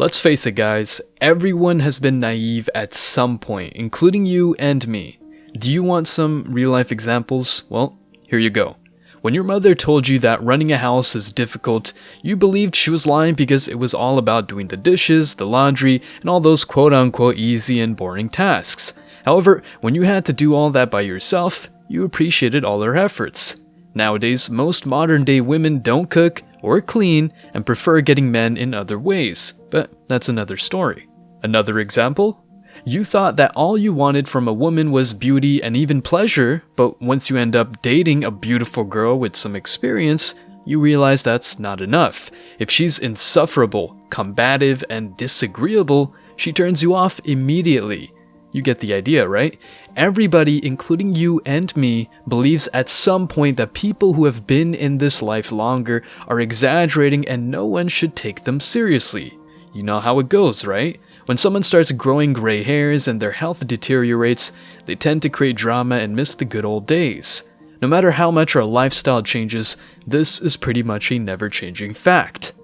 Let's face it guys, everyone has been naive at some point, including you and me. Do you want some real life examples? Well, here you go. When your mother told you that running a house is difficult, you believed she was lying because it was all about doing the dishes, the laundry, and all those quote-unquote easy and boring tasks. However, when you had to do all that by yourself, you appreciated all her efforts. Nowadays, most modern-day women don't cook or clean and prefer getting men in other ways, but that's another story. Another example? You thought that all you wanted from a woman was beauty and even pleasure, but once you end up dating a beautiful girl with some experience, you realize that's not enough. If she's insufferable, combative, and disagreeable, she turns you off immediately. You get the idea, right? Everybody, including you and me, believes at some point that people who have been in this life longer are exaggerating and no one should take them seriously. You know how it goes, right? When someone starts growing gray hairs and their health deteriorates, they tend to create drama and miss the good old days. No matter how much our lifestyle changes, this is pretty much a never-changing fact.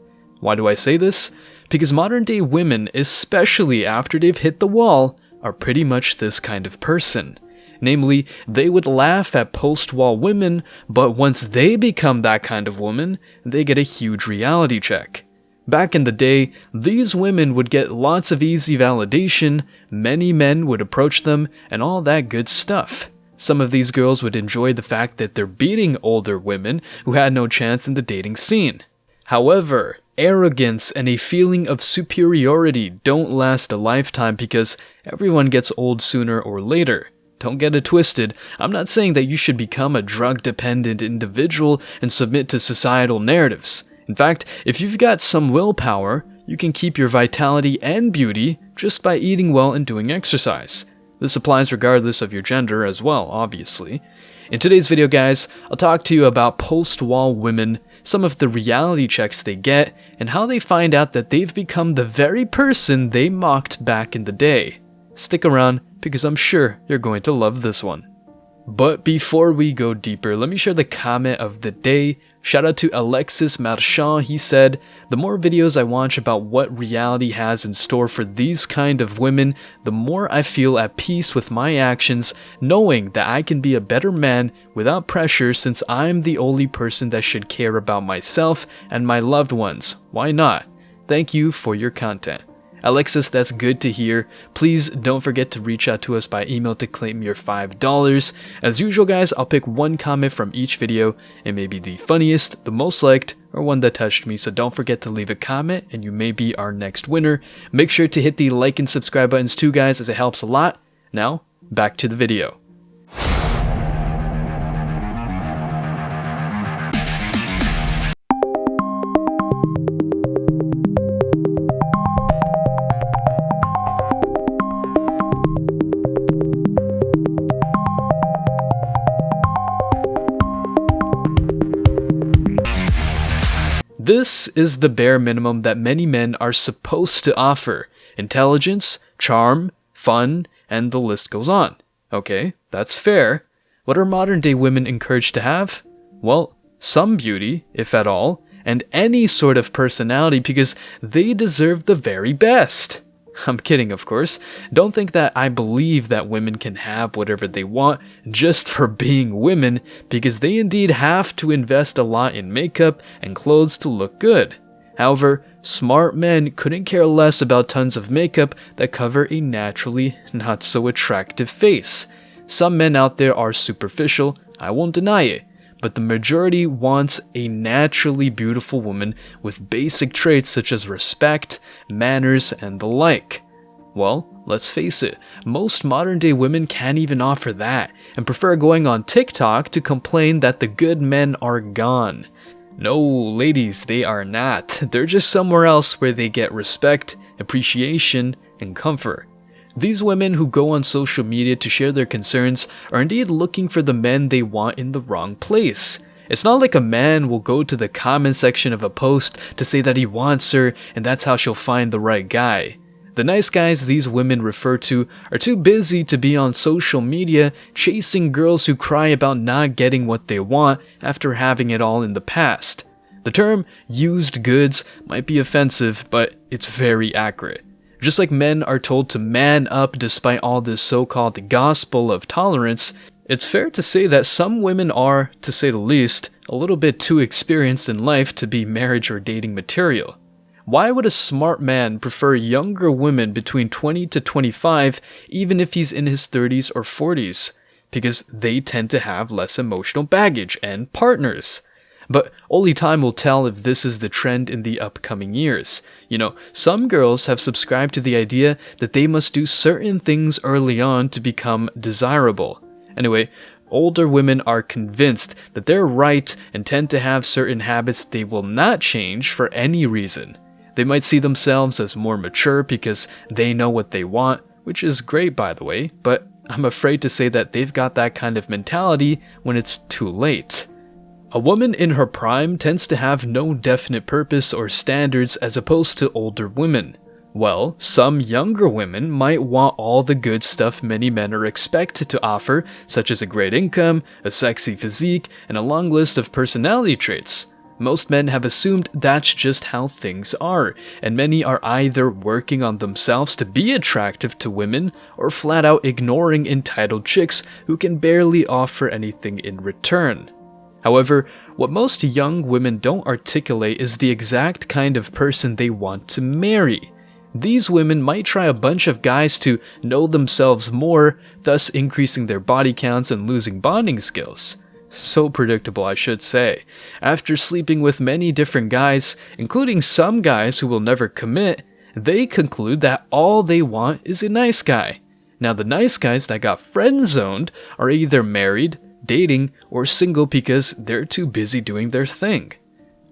Why do I say this? Because modern-day women, especially after they've hit the wall, are pretty much this kind of person. Namely, they would laugh at post-wall women, but once they become that kind of woman, they get a huge reality check. Back in the day, these women would get lots of easy validation, many men would approach them, and all that good stuff. Some of these girls would enjoy the fact that they're beating older women who had no chance in the dating scene. However, arrogance and a feeling of superiority don't last a lifetime because everyone gets old sooner or later. Don't get it twisted, I'm not saying that you should become a drug-dependent individual and submit to societal narratives. In fact, if you've got some willpower, you can keep your vitality and beauty just by eating well and doing exercise. This applies regardless of your gender as well, obviously. In today's video guys, I'll talk to you about post-wall women, some of the reality checks they get, and how they find out that they've become the very person they mocked back in the day. Stick around, because I'm sure you're going to love this one. But before we go deeper, let me share the comment of the day. Shout out to Alexis Marchand. He said, "The more videos I watch about what reality has in store for these kind of women, the more I feel at peace with my actions, knowing that I can be a better man without pressure since I'm the only person that should care about myself and my loved ones. Why not? Thank you for your content." Alexis, that's good to hear. Please don't forget to reach out to us by email to claim your $5. As usual guys, I'll pick one comment from each video. It may be the funniest, the most liked, or one that touched me, so don't forget to leave a comment and you may be our next winner. Make sure to hit the like and subscribe buttons too guys, as it helps a lot. Now, back to the video. This is the bare minimum that many men are supposed to offer. Intelligence, charm, fun, and the list goes on. Okay, that's fair. What are modern day women encouraged to have? Well, some beauty, if at all, and any sort of personality because they deserve the very best. I'm kidding, of course. Don't think that I believe that women can have whatever they want just for being women, because they indeed have to invest a lot in makeup and clothes to look good. However, smart men couldn't care less about tons of makeup that cover a naturally not so attractive face. Some men out there are superficial, I won't deny it, but the majority wants a naturally beautiful woman with basic traits such as respect, manners, and the like. Well, let's face it, most modern day women can't even offer that, and prefer going on TikTok to complain that the good men are gone. No, ladies, they are not. They're just somewhere else where they get respect, appreciation, and comfort. These women who go on social media to share their concerns are indeed looking for the men they want in the wrong place. It's not like a man will go to the comment section of a post to say that he wants her and that's how she'll find the right guy. The nice guys these women refer to are too busy to be on social media chasing girls who cry about not getting what they want after having it all in the past. The term used goods might be offensive, but it's very accurate. Just like men are told to man up despite all this so-called gospel of tolerance, it's fair to say that some women are, to say the least, a little bit too experienced in life to be marriage or dating material. Why would a smart man prefer younger women between 20 to 25 even if he's in his 30s or 40s? Because they tend to have less emotional baggage and partners. But only time will tell if this is the trend in the upcoming years. You know, some girls have subscribed to the idea that they must do certain things early on to become desirable. Anyway, older women are convinced that they're right and tend to have certain habits they will not change for any reason. They might see themselves as more mature because they know what they want, which is great by the way, but I'm afraid to say that they've got that kind of mentality when it's too late. A woman in her prime tends to have no definite purpose or standards as opposed to older women. Well, some younger women might want all the good stuff many men are expected to offer, such as a great income, a sexy physique, and a long list of personality traits. Most men have assumed that's just how things are, and many are either working on themselves to be attractive to women, or flat out ignoring entitled chicks who can barely offer anything in return. However, what most young women don't articulate is the exact kind of person they want to marry. These women might try a bunch of guys to know themselves more, thus increasing their body counts and losing bonding skills. So predictable, I should say. After sleeping with many different guys, including some guys who will never commit, they conclude that all they want is a nice guy. Now the nice guys that got friend-zoned are either married, dating, or single because they're too busy doing their thing.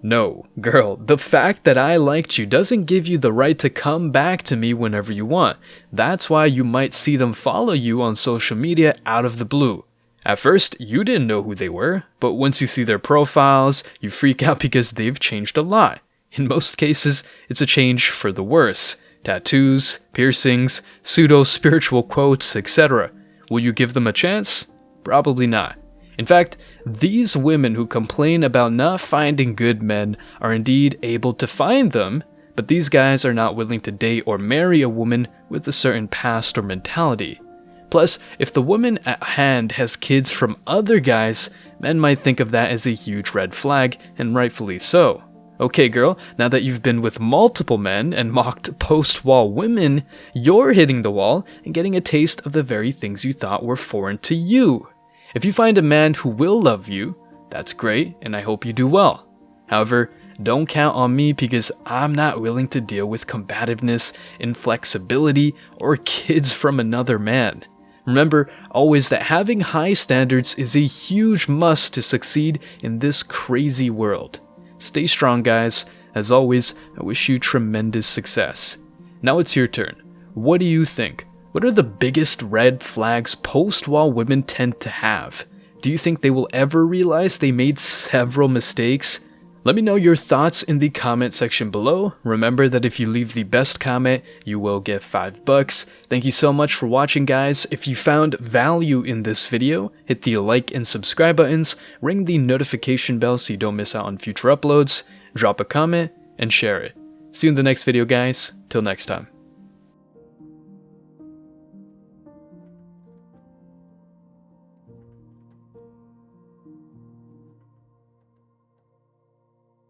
No, girl, the fact that I liked you doesn't give you the right to come back to me whenever you want. That's why you might see them follow you on social media out of the blue. At first, you didn't know who they were, but once you see their profiles, you freak out because they've changed a lot. In most cases, it's a change for the worse. Tattoos, piercings, pseudo-spiritual quotes, etc. Will you give them a chance? Probably not. In fact, these women who complain about not finding good men are indeed able to find them, but these guys are not willing to date or marry a woman with a certain past or mentality. Plus, if the woman at hand has kids from other guys, men might think of that as a huge red flag, and rightfully so. Okay girl, now that you've been with multiple men and mocked post-wall women, you're hitting the wall and getting a taste of the very things you thought were foreign to you. If you find a man who will love you, that's great, and I hope you do well. However, don't count on me because I'm not willing to deal with combativeness, inflexibility, or kids from another man. Remember always that having high standards is a huge must to succeed in this crazy world. Stay strong, guys. As always, I wish you tremendous success. Now it's your turn. What do you think? What are the biggest red flags post-wall women tend to have? Do you think they will ever realize they made several mistakes? Let me know your thoughts in the comment section below. Remember that if you leave the best comment, you will get $5. Thank you so much for watching, guys. If you found value in this video, hit the like and subscribe buttons, ring the notification bell so you don't miss out on future uploads, drop a comment, and share it. See you in the next video, guys. Till next time.